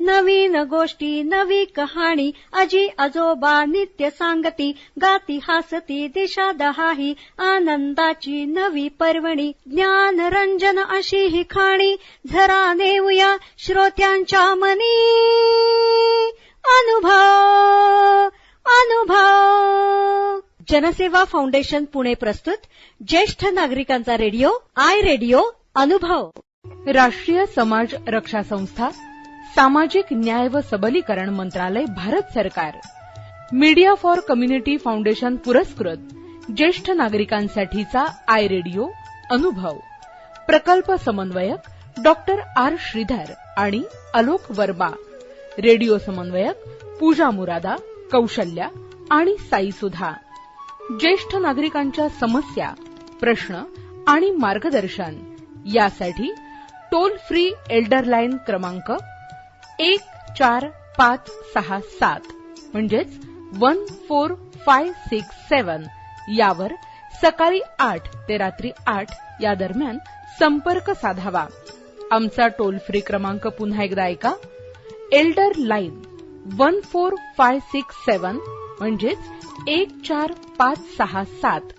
नवीन गोष्टी नवी कहाणी आजी आजोबा नित्य सांगती गाती हासती दिशा दहाही आनंदाची नवी पर्वणी ज्ञान रंजन अशी ही खाणी झरा नेऊया श्रोत्यांच्या मनी अनुभव अनुभव. जनसेवा फाउंडेशन पुणे प्रस्तुत ज्येष्ठ नागरिकांचा रेडिओ आय रेडिओ अनुभव. राष्ट्रीय समाज रक्षा संस्था, सामाजिक न्याय व सबलीकरण मंत्रालय, भारत सरकार, मीडिया फॉर कम्युनिटी फाउंडेशन पुरस्कृत ज्येष्ठ नागरिकांसाठीचा आय रेडिओ अनुभव. प्रकल्प समन्वयक डॉक्टर आर श्रीधर आणि आलोक वर्मा. रेडिओ समन्वयक पूजा मुरादा, कौशल्या आणि साई सुधा. ज्येष्ठ नागरिकांच्या समस्या, प्रश्न आणि मार्गदर्शन यासाठी टोल फ्री एल्डर लाईन क्रमांक 14567 म्हणजेच 14567 यावर सकाळी 8 ते रात्री 8 या दरम्यान संपर्क साधावा. आमचा टोल फ्री क्रमांक पुन्हा एकदा ऐका. एल्डर लाईन 14567 म्हणजेच 14567.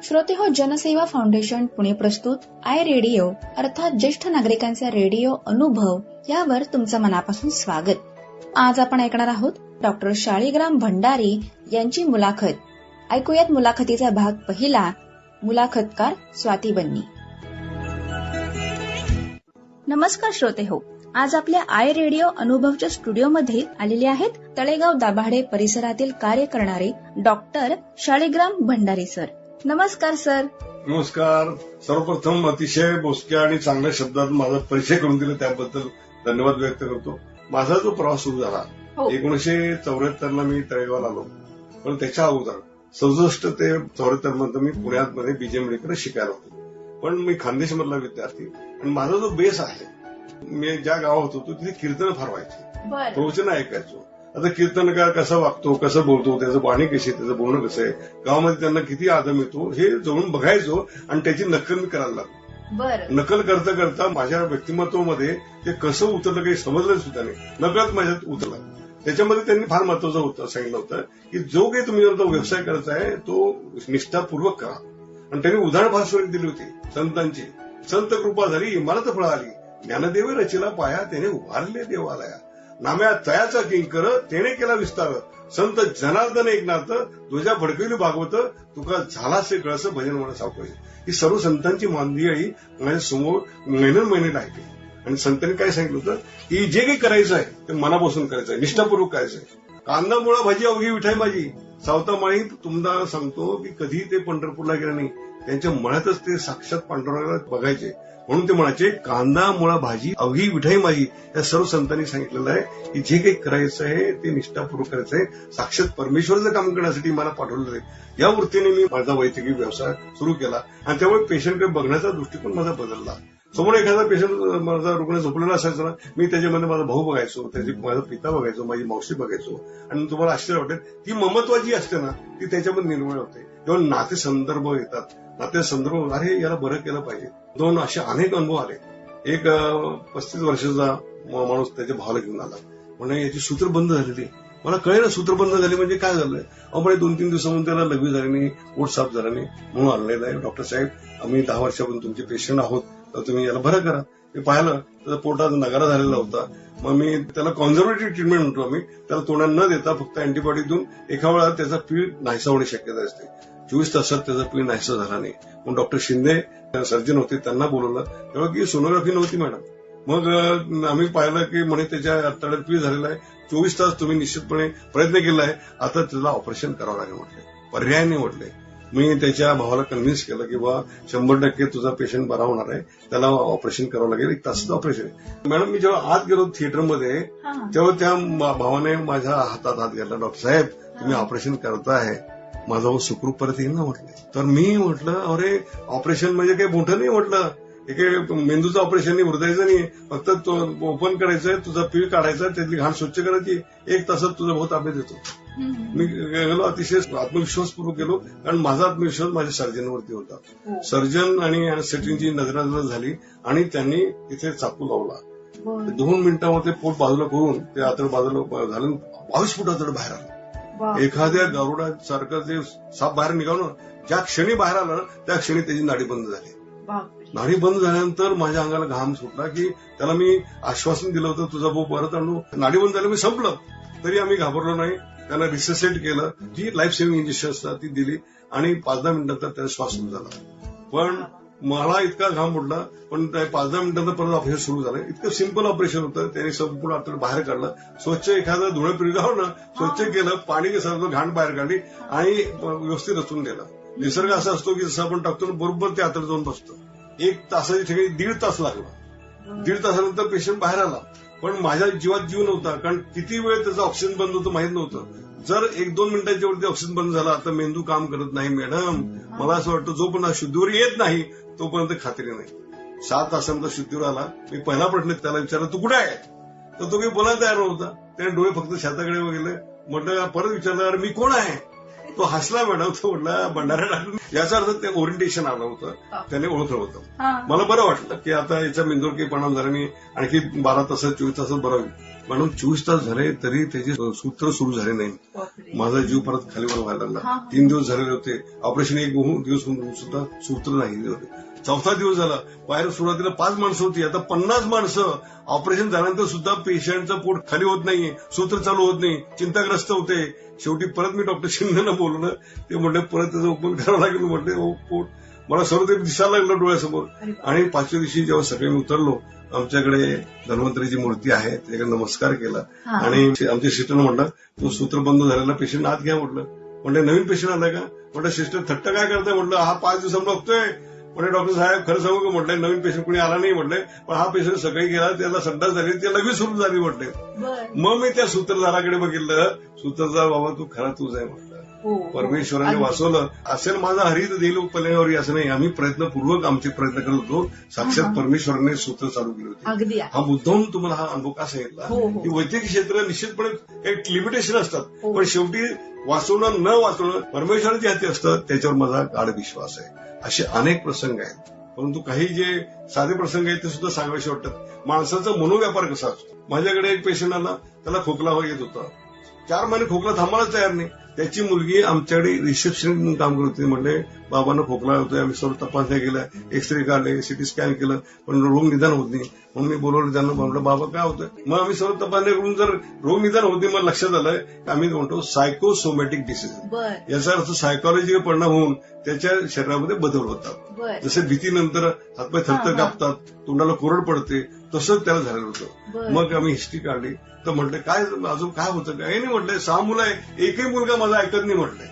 श्रोतेहो, जनसेवा फाउंडेशन पुणे प्रस्तुत आय रेडिओ अर्थात ज्येष्ठ नागरिकांचा रेडिओ अनुभव यावर तुमचं मनापासून स्वागत. आज आपण ऐकणार आहोत डॉक्टर शाळीग्राम भंडारी यांची मुलाखत. ऐकूयात मुलाखतीचा भाग पहिला. मुलाखतकार स्वाती बन्नी. नमस्कार श्रोतेहो, आज आपल्या आय रेडिओ अनुभवच्या स्टुडिओमध्ये आलेले आहेत तळेगाव दाभाडे परिसरातील कार्य करणारे डॉक्टर शाळीग्राम भंडारी सर. नमस्कार सर. नमस्कार. सर्वप्रथम अतिशय बोचक्या आणि चांगल्या शब्दात माझा परिचय करून दिला त्याबद्दल धन्यवाद व्यक्त करतो. माझा जो प्रवास सुरू झाला 1974 ला मी तळेगावला आलो, पण त्याच्या अगोदर 67 ते 74 मध्ये मी पुण्यामध्ये बीजे मेडिकल शिकायला होतो. पण मी खानदेश मधला विद्यार्थी आणि माझा जो बेस आहे, मी ज्या गावात होतो तिथे कीर्तन फार व्हायचे, प्रवचन ऐकायचो. आता कीर्तनकार कसा वागतो, कसं बोलतो, त्याचं वाणी कशी, त्याचं बोलणं कसं आहे, गावामध्ये त्यांना किती आदर मिळतो हे जवळून बघायचो आणि त्याची नक्कल मी करायला लागलो. नकल करता करता माझ्या व्यक्तिमत्वामध्ये ते कसं उतरलं काही समजलं सुद्धा नाही, नकळत माझ्यात उतरला. त्याच्यामध्ये त्यांनी फार महत्वाचं सांगितलं होतं की जो काही तुम्ही व्यवसाय करायचा आहे तो निष्ठापूर्वक करा. आणि त्यांनी उदाहरण फार स्वरूप दिली होती संतांची. संत कृपा झाली मला तर फळ आली, ज्ञानदेव रचिला पाया त्याने उभारले देवालया, नाम्या तयाचा किंकर त्याने केला विस्तार, संत जनार्दन एकनाथ तुझ्या भडकविली भागवत, तुका झालासे कळस भजन म्हणा सावकाश. ही सर्व संतांची मांदियाळी माझ्या समोर महिने राहते. आणि संतांनी काय सांगितलं होतं की जे काही करायचं आहे ते मनापासून करायचं आहे, निष्ठापूर्वक करायचं आहे. कांदा मुळा भाजी अवघी विठाई माझी, सावतामाळी तुम्हाला सांगतो की कधी ते पंढरपूरला गेले नाही, त्यांच्या मळ्यातच ते साक्षात पांडुरंगाला बघायचे. म्हणून ते म्हणायचे कांदा मुळा भाजी अवघी विठाई माझी. या सर्व संतांनी सांगितलेलं आहे की जे काही करायचं आहे ते निष्ठापूर्वक करायचं आहे, साक्षात परमेश्वराचं काम करण्यासाठी मला पाठवलेलं आहे. या वृत्तीने मी माझा वैद्यकीय व्यवसाय सुरू केला आणि त्यामुळे पेशंटकडे बघण्याचा दृष्टिकोन माझा बदलला. समोर एखादा पेशंट माझा रुग्ण झोपलेला असायचा ना, मी त्याच्यामध्ये माझा भाऊ बघायचो, माझा पिता बघायचो, माझी मावशी बघायचो. आणि तुम्हाला आश्चर्य वाटेल ती ममत्वाची असते ना ती त्याच्यामध्ये निर्माण होते. तेव्हा नाते संदर्भ येतात, नाते संदर्भ अरे याला बरं केलं पाहिजे. 2 असे अनेक अनुभव आले. एक 35 वर्षाचा माणूस त्याच्या भावाला घेऊन आला, म्हणजे याची सूत्र बंद झालेली. मला कळेल ना सूत्र बंद झाली म्हणजे काय झालंय. आपण 2-3 दिवसामध्ये त्याला लघवी झाली नाही, पोट साफ झाला नाही म्हणून आणलेलं आहे. डॉक्टर साहेब आम्ही 10 वर्षापासून तुमचे पेशंट आहोत, तर तुम्ही याला बरं करा. मी पाहिलं त्याचा पोटात नगारा झालेला होता. मग मी त्याला कॉन्झर्वेटिव्ह ट्रीटमेंट म्हणतो आम्ही, त्याला तोंडात न देता फक्त अँटीबायोटिक देऊन एका वेळा त्याचा पीळ नाहीसा होण्याची शक्यता असते. 24 तासात त्याचा पीळ नाहीसा झाला नाही. मग डॉक्टर शिंदे सर्जन होते, त्यांना बोलवलं तेव्हा की सोनोग्राफी नव्हती मॅडम. मग आम्ही पाहिलं की म्हणे त्याच्या आतड्यात पीळ झालेला आहे, 24 तास तुम्ही निश्चितपणे प्रयत्न केला आहे, आता त्याला ऑपरेशन करावं लागेल म्हटले. पर्याय नाही म्हटले. मी त्याच्या भावाला कन्व्हिन्स केलं की बा 100% तुझा पेशंट बरा होणार आहे, त्याला ऑपरेशन करावं लागेल. 1 तासाचं ऑपरेशन आहे. मॅडम मी जेव्हा आत गेलो थिएटरमध्ये तेव्हा त्या भावाने माझ्या हातात हात घातला. डॉक्टर साहेब तुम्ही ऑपरेशन करताय, माझा भाऊ सुखरूप परत येईल ना म्हटले. तर मी म्हटलं अरे ऑपरेशन म्हणजे काही मोठं नाही म्हटलं, एक मेंदूचं ऑपरेशन नाही, हृदयाचं नाही, फक्त तो ओपन करायचंय, तुझा पीळ काढायचा, त्यातली घाण स्वच्छ करायची, 1 तासात तुझा भाऊ ताब्यात येतो. मी गेलो अतिशय आत्मविश्वासपूर्वक गेलो, कारण माझा आत्मविश्वास माझ्या सर्जनवरती होता. सर्जन आणि सेटिंगची नजरानजर झाली आणि त्यांनी तिथे चाकू लावला. 2 मिनिटांमध्ये पोट बाजूला करून ते आतड बाजूला झालं 22 फूट आतड बाहेर आलं. एखाद्या गारुडासारखं जे साप बाहेर निघालं ज्या क्षणी बाहेर आलं त्या क्षणी त्याची नाडी बंद झाली. नाडी बंद झाल्यानंतर माझ्या अंगाला घाम सुटला की त्याला मी आश्वासन दिलं होतं तुझा भाऊ परत आणू. नाडी बंद झाली मी संपलं तरी आम्ही घाबरलो नाही. त्याला रिससेट केलं, जी लाईफ सेव्हिंग इंजेक्शन असतात ती दिली आणि 5-10 मिनिटांतर त्याला श्वास सुरू झाला. पण मला इतका घाम उडला पण 5-10 मिनिटांतर परत ऑपरेशन सुरू झालं. इतकं सिंपल ऑपरेशन होतं. त्याने संपूर्ण आतड बाहेर काढलं, स्वच्छ एखादं धुळं पिळगाव ना स्वच्छ केलं, पाणी कसं घाण बाहेर काढली आणि व्यवस्थित रचून दिलं. निसर्ग असा असतो की जसं आपण टाकतो बरोबर ते आतड जाऊन बसतो. 1 तासाच्या ठिकाणी 1.5 तास लागला. 1.5 तासानंतर पेशंट बाहेर आला. पण माझ्या जीवात जीव नव्हता, कारण किती वेळ त्याचं ऑक्सिजन बंद होतं माहित नव्हतं. जर 1-2 मिनिटांच्या वरती ऑक्सिजन बंद झाला आता मेंदू काम करत नाही मॅडम. मला असं वाटतं जोपर्यंत शुद्धीवर येत नाही तोपर्यंत खात्री नाही. 7 तासानंतर शुद्धीवर आला. मी पहिला प्रश्न त्याला विचारला तू कुठे आहे, तर तो काही बोलायला तयार नव्हता. त्याने डोळे फक्त छाताकडे बघितले. म्हटलं परत विचारलं अरे मी कोण आहे. तो हसला मॅडम. तो म्हटला भंडारा डॉक्टर. याचा अर्थ ते ओरिएंटेशन आलं होतं, त्याने ओळखलं होतं. मला बरं वाटलं की आता याच्या मेंदूवर काही परिणाम झाला नाही. आणखी 12 तासात 24 तासात बरं होईल. म्हणून 24 तास झाले तरी त्याची सूत्र सुरू झाले नाही. माझा जीव परत खालीवर व्हायला लागला. 3 दिवस झालेले होते ऑपरेशन. 1 दिवस सुद्धा सूत्र नाही. 4था दिवस झाला. बाहेर सुरुवातीला 5 माणसं होती, आता 50 माणसं. ऑपरेशन झाल्यानंतर सुद्धा पेशंटचं पोट खाली होत नाही, सूत्र चालू होत नाही, चिंताग्रस्त होते. शेवटी परत मी डॉक्टर शिंदेना बोलवलं. ते म्हटलं परत त्याचं ओपन करावं लागेल. म्हटलं पोट मला सर्व ते दिसायला लागलं डोळ्यासमोर. आणि 5व्या दिवशी जेव्हा सकाळी मी उतरलो आमच्याकडे धन्वंतरीची मूर्ती आहे त्याच्याकडे नमस्कार केला आणि आमच्या सिस्टरनं म्हटलं तो सूत्र बंद झालेला पेशंट आत घ्या म्हटलं. म्हणजे नवीन पेशंट आलाय का. म्हटलं सिस्टर थट्ट काय करताय. म्हटलं हा 5 दिवसांना बघतोय. म्हणजे डॉक्टर साहेब खरं सांगू का म्हटलंय नवीन पेशंट कोणी आला नाही म्हटलंय. पण हा पेशंट सकाळी गेला त्याला संडास झाली ते लगेच सुरू झाली म्हटले. मग मी त्या सूत्रधाराकडे बघितलं. सूत्रधार बाबा तू खरा तूच आहे म्हटलं. परमेश्वराने वाचवलं असेल माझा हरित देईल पल्यावर असं नाही. आम्ही प्रयत्नपूर्वक आमचे प्रयत्न करत होतो. साक्षात परमेश्वराने सूत्र चालू केले होते. हा मुद्दाम तुम्हाला हा अनुभव का सांगितला की वैद्यकीय क्षेत्र निश्चितपणे एक लिमिटेशन असतात. पण शेवटी वाचवणं न वाचवणं परमेश्वराच्या हाती असतं. त्याच्यावर माझा गाढ विश्वास आहे. असे अनेक प्रसंग आहेत. परंतु काही जे साधे प्रसंग आहेत ते सुद्धा सांगावेसे वाटतात. माणसाचा मनोव्यापार कसा असतो. माझ्याकडे एक पेशंट आला त्याला खोकला येत होता. 4 महिने खोकला थांबायला तयार नाही. त्याची मुलगी आमच्याकडे रिसेप्शन काम करत होती. म्हणले बाबांना खोकला होतोय. आम्ही सर्व तपासण्या केल्या, एक्सरे काढले, सिटी स्कॅन केलं, पण रोग निदान होत नाही. म्हणून मी बोलवलं त्यांना. म्हटलं बाबा काय होतंय. मग आम्ही सर्व तपासण्या करून जर रोग निदान होत नाही मला लक्षात आलं की आम्ही म्हणतो सायकोसोमॅटिक डिसीज. याचा अर्थ सायकॉलॉजीवर परिणाम होऊन त्याच्या शरीरामध्ये बदल होतात. जसे भीतीनंतर हातपाय थरथर कापतात, तोंडाला कोरड पडते, तसंच त्याला झालेलं होतं. मग आम्ही हिस्ट्री काढली तर म्हटलं काय अजून काय होतं. काही नाही म्हटलंय 6 मुलं आहे, एकही मुलगा माझा ऐकत नाही म्हटलंय.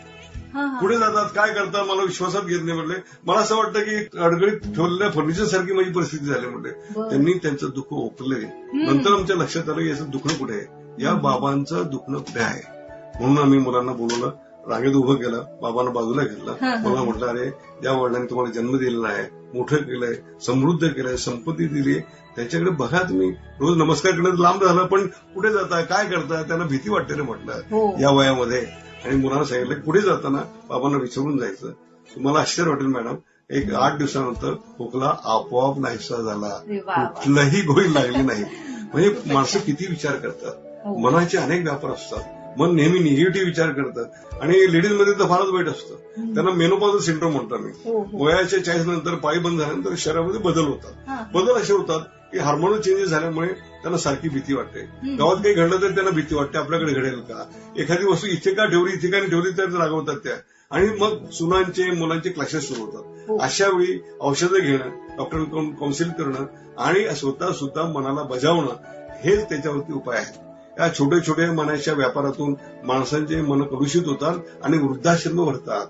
पुढे जातात काय करतात मला विश्वासात घेत नाही म्हटले. मला असं वाटतं की अडगळीत ठेवलेल्या फर्निचर सारखी माझी परिस्थिती झाली म्हटले. त्यांनी त्यांचं दुःख ओकले. नंतर आमच्या लक्षात आलं याचं दुखणं कुठे आहे, या बाबांचं दुखणं कुठे आहे. म्हणून आम्ही मुलांना बोलवलं, रांगेत उभं केलं, बाबांना बाजूला घेतलं. मला म्हटलं अरे ज्या वडिलांनी तुम्हाला जन्म दिलेला आहे, मोठं केलंय, समृद्ध केलंय, संपत्ती दिली, त्याच्याकडे बघा तुम्ही. रोज नमस्कार करण्यात लांब झाला पण कुठे जाताय काय करताय. त्यांना भीती वाटते रे म्हटलं या वयामध्ये. आणि मुलांना सांगितलं पुढे जाताना बाबांना विचारून जायचं. तुम्हाला आश्चर्य वाटेल मॅडम, एक 8 दिवसानंतर खोकला आपोआप नाहीसा झाला, कुठलंही गोळी लागली नाही. म्हणजे माणसं किती विचार करतात. मनाचे अनेक व्यापार असतात. मन नेहमी निगेटिव्ह विचार करतात. आणि लेडीजमध्ये तर फारच वाईट असतं. त्यांना मेनोपॉझल सिंड्रोम म्हणतो मी. वयाच्या 40 नंतर पायी बंद झाल्यानंतर शरीरामध्ये बदल होतात. बदल असे होतात की हार्मोनल चेंजेस झाल्यामुळे त्यांना सारखी भीती वाटते. गावात काही घडलं तर त्यांना भीती वाटते आपल्याकडे घडेल का, एखादी वस्तू इथे का ठेवली इथे का ठेवली तर रागवतात त्या. आणि मग सुनांचे मुलांचे क्लॅशेस सुरू होतात. अशा वेळी औषधं घेणं, डॉक्टरांकडून काउन्सिल करणं आणि स्वतः सुद्धा मनाला बजावणं हेच त्याच्यावरती उपाय आहेत. या छोट्या छोट्या मनाच्या व्यापारातून माणसांचे मन कलुषित होतात आणि वृद्धाश्रम भरतात.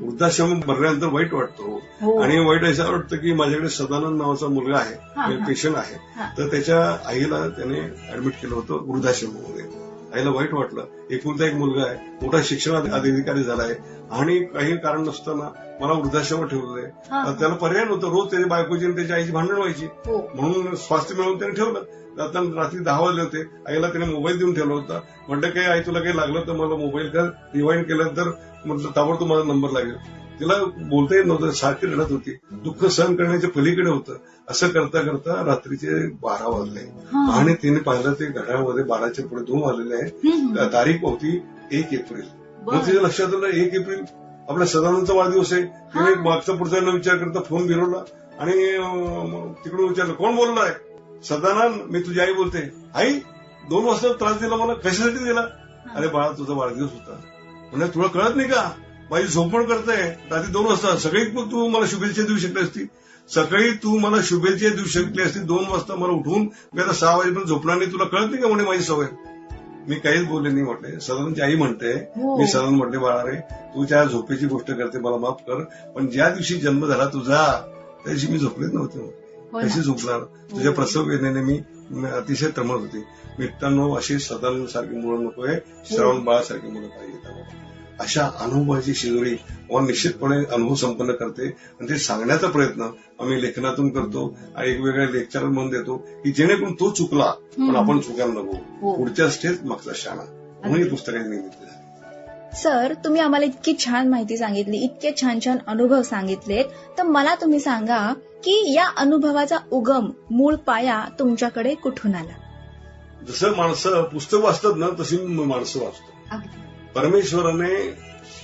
वृद्धाश्रम भरल्यानंतर वाईट वाटतो. आणि वाईट असं वाटतं की माझ्याकडे सदानंद नावाचा मुलगा आहे, पेशंट आहे, तर त्याच्या आईला त्याने ऍडमिट केलं होतं वृद्धाश्रमामध्ये. आईला वाईट वाटलं. एकुलता एक मुलगा आहे, मोठा शिक्षणात अधिकारी झाला आहे आणि काही कारण नसताना मला वृद्धाश्रमात ठेवलंय. त्याला पर्याय नव्हतं. रोज त्याच्या बायकोची आणि त्याच्या आईची भांडण व्हायची. म्हणून स्वास्थ्य मिळवून त्याने ठेवलं. आता रात्री 10 वाजले होते. आईला त्याने मोबाईल देऊन ठेवला होता. म्हटलं काय आई तुला काही लागलं तर मला मोबाईल कर, रिवाइंड केलं तर म्हटलं ताबडतोब माझा नंबर लागेल. तिला बोलता येत नव्हतं, सारखी रडत होती, दुःख सहन करण्याच्या पलीकडे होतं. असं करता करता रात्रीचे 12 वाजले आणि तिने पाहिलं ते घड्याळामध्ये 12च्या पुढे 2 वाजलेले आहे. तारीख होती 1 एप्रिल. मग तिच्या लक्षात आलं 1 एप्रिल आपल्या सदानंदचा वाढदिवस आहे. तिने मागचा पुढचा न विचार करता फोन फिरवला आणि तिकडून विचारलं, कोण बोलणार आहे? सदानंद, मी तुझी आई बोलते. आई, 2 वाजता त्रास दिला मला, कशासाठी दिला? अरे बाळा, तुझा वाढदिवस होता. म्हणजे तुला कळत नाही का, माझी झोपण करताय रात्री 2 वाजता. सकाळी तू मला शुभेच्छा देऊ शकली असती, सकाळी तू मला शुभेच्छा देऊ शकली असती. 2 वाजता मला उठवून मी आता 6 वाजेपर्यंत झोपणार नाही, तुला कळत नाही का म्हणे माझी सवय. मी काहीच बोलले नाही म्हटले. सदानंदची आई म्हणते, मी सदानंद म्हटले, बाळा रे, तू त्या झोपेची गोष्ट करते, मला माफ कर, पण ज्या दिवशी जन्म झाला तुझा त्या दिवशी मी झोपलेच नव्हते. कशी झोपणार? तुझ्या प्रसव वेदनेने मी अतिशय तळमळत होते. मित्रांनो, अशी सदानंद सारखी मुलं नकोय, श्रावण बाळासारखी मुलं पाहिजे. अशा अनुभवाची शिजोरी निश्चितपणे अनुभव संपन्न करते आणि ते सांगण्याचा प्रयत्न आम्ही लेखनातून करतो आणि एक वेगळ्या लेक्चर म्हणून देतो की जेणेकरून तो चुकला पण आपण चुकायला नको, पुढच्या स्टेज मागचा शाणा, म्हणून ही पुस्तकाची निमित्त. सर, तुम्ही आम्हाला इतकी छान माहिती सांगितली, इतके छान छान अनुभव सांगितलेत, तर मला तुम्ही सांगा की या अनुभवाचा उगम, मूळ पाया तुमच्याकडे कुठून आला? जसं माणसं पुस्तक वाचतात ना, तशी माणसं वाचतो. परमेश्वराने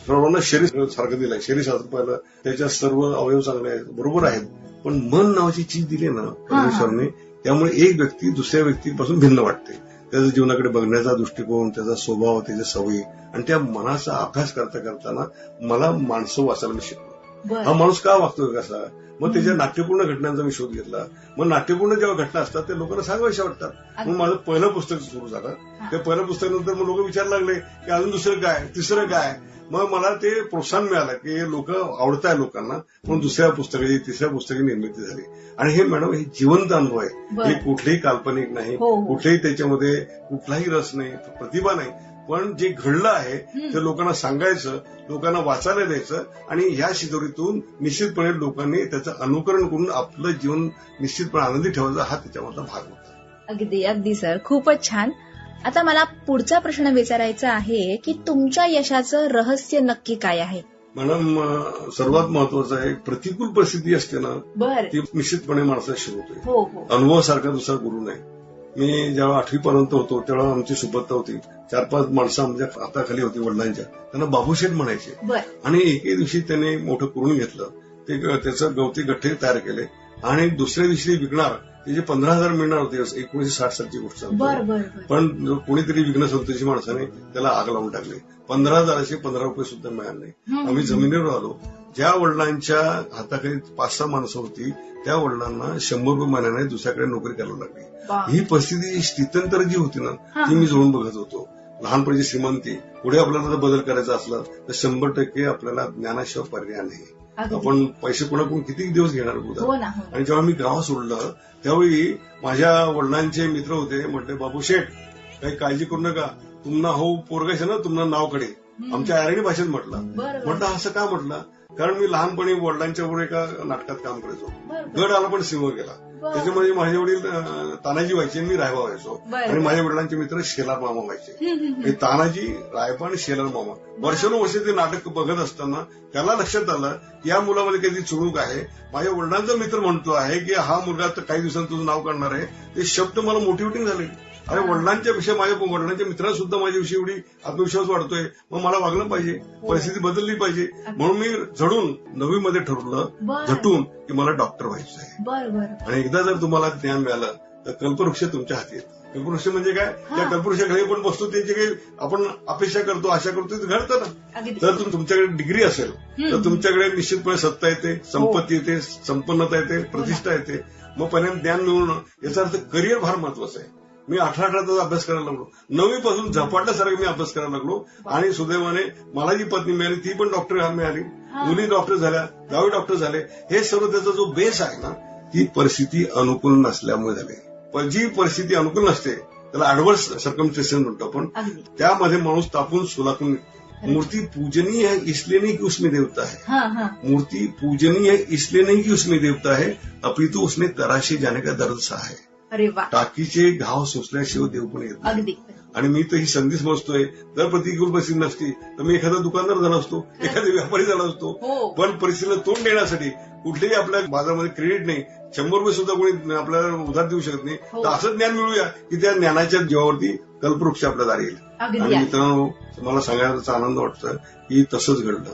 सर्वांना शरीर सारखं दिलंय, शरीर सारखं पाहिलं, त्याच्यात सर्व अवयव चांगले आहेत, बरोबर आहेत, पण मन नावाची चीज दिली ना परमेश्वराने, त्यामुळे एक व्यक्ती दुसऱ्या व्यक्तीपासून भिन्न वाटते. त्याच्या जीवनाकडे बघण्याचा दृष्टिकोन, त्याचा स्वभाव, त्याच्या सवयी, आणि त्या मनाचा अभ्यास करता करताना मला माणसं वाचायला मी शिकलो. हा माणूस का वागतोय कसा, मग त्याच्या नाट्यपूर्ण घटनांचा मी शोध घेतला. मग नाट्यपूर्ण जेव्हा घटना असतात ते लोकांना सांगायच्या वाटतात. मग माझं पहिलं पुस्तक सुरू झालं. त्या पहिल्या पुस्तकानंतर मग लोक विचारायला लागले की अजून दुसरं काय, तिसरं काय. मग मला ते प्रोत्साहन मिळालं की लोक आवडताय लोकांना, म्हणून दुसऱ्या पुस्तकाची, तिसऱ्या पुस्तकाची निर्मिती झाली. आणि हे मॅडम, हे जिवंत अनुभव आहे, हे कुठलेही काल्पनिक नाही, कुठलेही त्याच्यामध्ये कुठलाही रस नाही, प्रतिभा नाही, पण जे घडलं आहे ते लोकांना सांगायचं, लोकांना वाचायला द्यायचं, आणि ह्या शिदोरीतून निश्चितपणे लोकांनी त्याचं अनुकरण करून आपलं जीवन निश्चितपणे आनंदी ठेवायचा हा त्याच्यामधला भाग होता. अगदी अगदी सर, खूपच छान. आता मला पुढचा प्रश्न विचारायचा आहे की तुमच्या यशाचं रहस्य नक्की काय आहे? मॅडम, सर्वात महत्वाचं आहे, प्रतिकूल परिस्थिती असते ना, ती निश्चितपणे माणसाला शिकवते. अनुभवासारखा दुसरा गुरु नाही. मी जेव्हा 8वी पर्यंत होतो तेव्हा आमची सुबत्ता होती, 4-5 माणसं आमच्या हाताखाली होती वडिलांच्या, त्यांना बाबूशेठ म्हणायचे. आणि एके दिवशी त्याने मोठं करून घेतलं, ते त्याचं गवती गठ्ठे तयार केले आणि दुसऱ्या दिवशी विकणार, त्याचे 15,000 मिळणार होते. 1960 सालची गोष्ट सांगतो. पण कोणीतरी विकणं संतोषी माणसाने त्याला आग लावून टाकली. 15,000चे 15 रुपये सुद्धा मिळाले नाही. आम्ही जमिनीवर आलो. ज्या वडिलांच्या हाताखाली 5-6 माणसं होती त्या वडिलांना 100 रुपये महिन्याने दुसऱ्याकडे नोकरी करायला लागली. ही परिस्थिती, स्थित्यंतर जी होती ना, ती मी जोडून बघत होतो. लहानपणीची श्रीमंती, पुढे आपल्याला जर बदल करायचा असला तर 100% आपल्याला ज्ञानाशिवाय पर्याय नाही. आपण पैसे कोणाकडून किती दिवस घेणार होता. आणि जेव्हा मी गाव सोडलं त्यावेळी माझ्या वडिलांचे मित्र होते, म्हटले, बाबूशेठ काही काळजी करू नका, तुम्हाला हो पोरगायचे ना, तुम्हाला नावकडे, आमच्या आयरणी भाषेत म्हटलं. असं का म्हटलं, कारण मी लहानपणी वडिलांच्या बरोबर एका नाटकात काम करायचो. गड आला पण सिंह गेला. त्याच्यामध्ये माझे वडील तानाजी व्हायचे, मी रायबा व्हायचो. आणि माझ्या वडिलांचे मित्र शेलार मामा व्हायचे. तानाजी, रायबा आणि शेलार मामा. वर्षानुवर्ष ते नाटक बघत असताना त्याला लक्षात आलं की या मुलामध्ये काहीतरी चुणूक आहे. माझ्या वडिलांचा मित्र म्हणतो आहे की हा मुलगा तर काही दिवसांत तुझं नाव काढणार आहे. ते शब्द मला मोटिवेटिंग झाले. अरे, वडिलांच्या विषयी, माझ्या वडिलांच्या मित्रांना सुद्धा माझ्याविषयी एवढी आत्मविश्वास वाढतोय, मग मला वागलं पाहिजे, परिस्थिती बदलली पाहिजे. म्हणून मी झडून 9वी मध्ये ठरवलं, झटून, की मला डॉक्टर व्हायचं आहे. आणि एकदा जर तुम्हाला ज्ञान मिळालं तर कल्पवृक्ष तुमच्या हाती येतो. कल्पवृक्ष म्हणजे काय, त्या कल्पवृक्षाखाली पण बसतो, त्यांची काही आपण अपेक्षा करतो, आशा करतो, ते घडतं ना. जर तुमच्याकडे डिग्री असेल तर तुमच्याकडे निश्चितपणे सत्ता येते, संपत्ती येते, संपन्नता येते, प्रतिष्ठा येते. मग पहिल्यांदा ज्ञान मिळवणं, याचा अर्थ करिअर फार महत्वाचं आहे. मी 18 तास अभ्यास करायला लागलो. 9वी पासून झपाट्यासारखं मी अभ्यास करायला लागलो. आणि सुदैवाने मला जी पत्नी मिळाली ती पण डॉक्टर मिळाली, मुली डॉक्टर झाल्या, गावी डॉक्टर झाले. हे सर्व त्याचा जो बेस आहे ना, ती परिस्थिती अनुकूल नसल्यामुळे झाली. पण जी परिस्थिती अनुकूल नसते त्याला ऍडव्हर्स सर्कमस्टेन्सेस म्हणतो आपण. त्यामध्ये माणूस तापून सुलाखून. मूर्ति पूजनीय है इसलिए नहीं कि उसमें देवता है. मूर्ति पूजनीय है इसलिए नहीं कि उसमें देवता है, अपितु उसमें तराशे जाने का दर्द सा है. अरे वा, टाकीचे घाव सोसल्याशिवाय देव पण येत नाही. अगदी आणि मी तर ही संधी समजतोय, जर प्रतिकूल परिस्थिती नसती तर मी एखादा दुकानदार झाला असतो, एखादा व्यापारी झाला असतो. पण परिस्थितीला तोंड देण्यासाठी कुठलेही आपल्या बाजारामध्ये क्रेडिट नाही, 100 रुपये सुद्धा कोणी आपल्याला उधार देऊ शकत नाही. तर असं ज्ञान मिळूया की त्या ज्ञानाच्या जीवावरती कल्पवृक्ष आपल्या दारी येईल. आणि मित्रांनो, मला सांगायचा आनंद वाटतं की तसंच घडलं.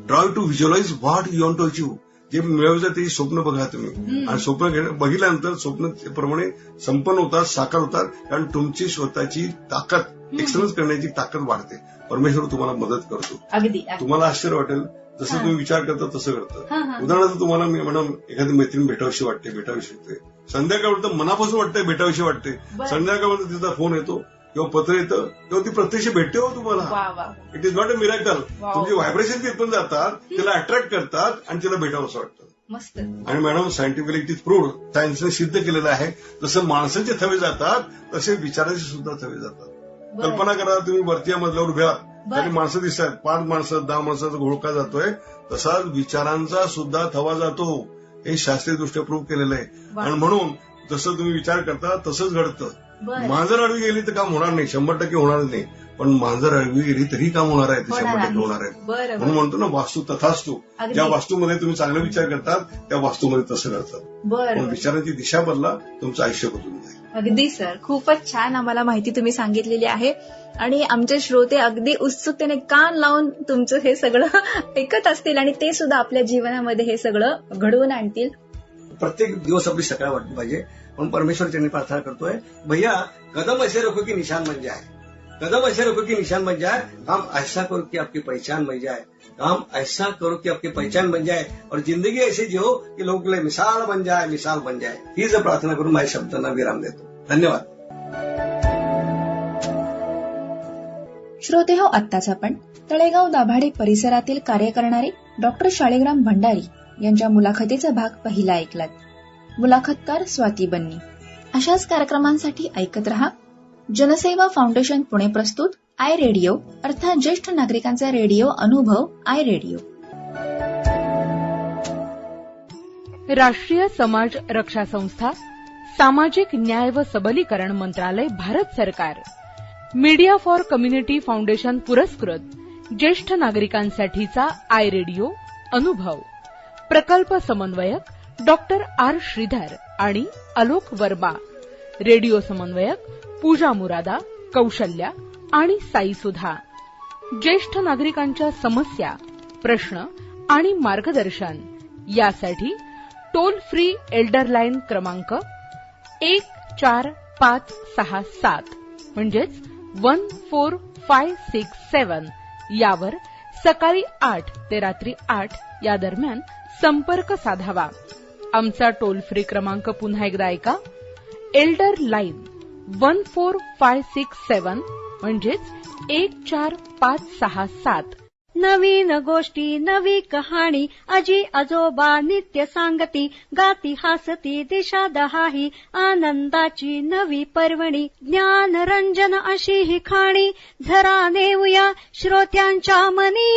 Try to visualise what you want to achieve. जे मिळवायचं ते स्वप्न बघा तुम्ही, आणि स्वप्न बघितल्यानंतर स्वप्न प्रमाणे संपन्न होतात, साकार होतात. कारण तुमची स्वतःची ताकद एक्सलन्स करण्याची ताकद वाढते. परमेश्वर तुम्हाला मदत करतो. अगदी तुम्हाला आश्चर्य वाटेल, जसं तुम्ही विचार करता तसं घडतं. उदाहरणार्थ तुम्हाला मी म्हणून एखादी मैत्रीण भेटावीशी वाटते, संध्याकाळपर्यंत मनापासून वाटते भेटावीशी वाटते, संध्याकाळपर्यंत तिचा फोन येतो किंवा पत्र येतं किंवा ती प्रत्यक्ष भेटते हो तुम्हाला. It is not a miracle. तुमची व्हायब्रेशन तिथून जातात, तिला अट्रॅक्ट करतात आणि तिला भेटावं असं वाटतं. मस्त. आणि madam, scientifically it is proved, सायन्सने सिद्ध केलेलं आहे, जसं माणसाचे थवे जातात तसे विचारांचे सुद्धा थवे जातात. कल्पना करा, तुम्ही वरती मजल्यावर उभ्या आणि माणसं दिसतात, 5 माणसं 10 माणसाचा घोळका जातोय, तसाच विचारांचा सुद्धा थवा जातो. हे शास्त्रीयदृष्ट्या प्रूव्ह केलेलं आहे. आणि म्हणून जसं तुम्ही विचार करता तसंच घडतं. मांजर अडवी गेली तर काम होणार नाही, 100% होणार नाही. पण मांजर अडवी गेली तरी काम होणार आहे, 100% होणार आहे. म्हणून म्हणतो ना, वास्तू तथास्तु. ज्या वास्तूमध्ये तुम्ही चांगले विचार करतात त्या वास्तूमध्ये तसं घडतं. विचारांची दिशा बदला, तुमचं आयुष्य बदलून जाईल. अगदी सर, खूपच छान आम्हाला माहिती तुम्ही सांगितलेली आहे. आणि आमचे श्रोते अगदी उत्सुकतेने कान लावून तुमचं हे सगळं ऐकत असतील आणि ते सुद्धा आपल्या जीवनामध्ये हे सगळं घडवून आणतील. प्रत्येक दिवस आपली सकाळ वाटली पाहिजे. म्हणून परमेश्वर त्यांनी प्रार्थना करतोय, भैया कदम ऐसे रखो की निशान बन जाए, कदम ऐसे रखो की निशान बन जाए, काम ऐसा करो कि आपकी पहचान बन जाए, काम ऐसा करो कि आपकी पहचान बन जाए, और जिंदगी ऐसी जियो कि लोगों के लिए मिसाल बन जाए, मिसाल बन जाए. ही जर प्रार्थना करून माझ्या शब्दांना विराम देतो. धन्यवाद. श्रोते हो, आत्ताच आपण तळेगाव दाभाडे परिसरातील कार्य करणारे डॉक्टर शाळीग्राम भंडारी यांच्या मुलाखतीचा भाग पहिला ऐकलात. मुलाखतकार स्वाती बन्नी. अशाच कार्यक्रमांसाठी ऐकत रहा जनसेवा फाउंडेशन पुणे प्रस्तुत आय रेडिओ, अर्थात ज्येष्ठ नागरिकांचा रेडिओ अनुभव आय रेडिओ. राष्ट्रीय समाज रक्षा संस्था, सामाजिक न्याय व सबलीकरण मंत्रालय, भारत सरकार, मीडिया फॉर कम्युनिटी फाउंडेशन पुरस्कृत ज्येष्ठ नागरिकांसाठीचा आय रेडिओ अनुभव. प्रकल्प समन्वयक डॉक्टर आर श्रीधर आणि अलोक वर्मा. रेडिओ समन्वयक पूजा मुरादा, कौशल्या आणि साई सुधा. ज्येष्ठ नागरिकांच्या समस्या, प्रश्न आणि मार्गदर्शन यासाठी टोल फ्री एल्डर लाईन क्रमांक 14567 म्हणजेच 14567 यावर सकाळी 8 ते रात्री 8 या दरम्यान संपर्क साधावा. आमचा टोल फ्री क्रमांक पुन्हा एकदा ऐका, एल्डर लाईन 14567 म्हणजेच 14567. नवीन गोष्टी नवी कहाणी आजी आजोबा नित्य सांगती, गाती हासती दिशा दहाही, आनंदाची नवी पर्वणी, ज्ञान रंजन अशी ही खाणी, झरा नेऊया श्रोत्यांच्या मनी,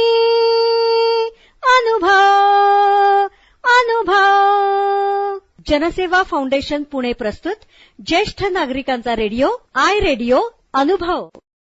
अनुभव अनुभव. जनसेवा फाउंडेशन पुणे प्रस्तुत ज्येष्ठ नागरिकांचा रेडिओ आय रेडिओ अनुभव.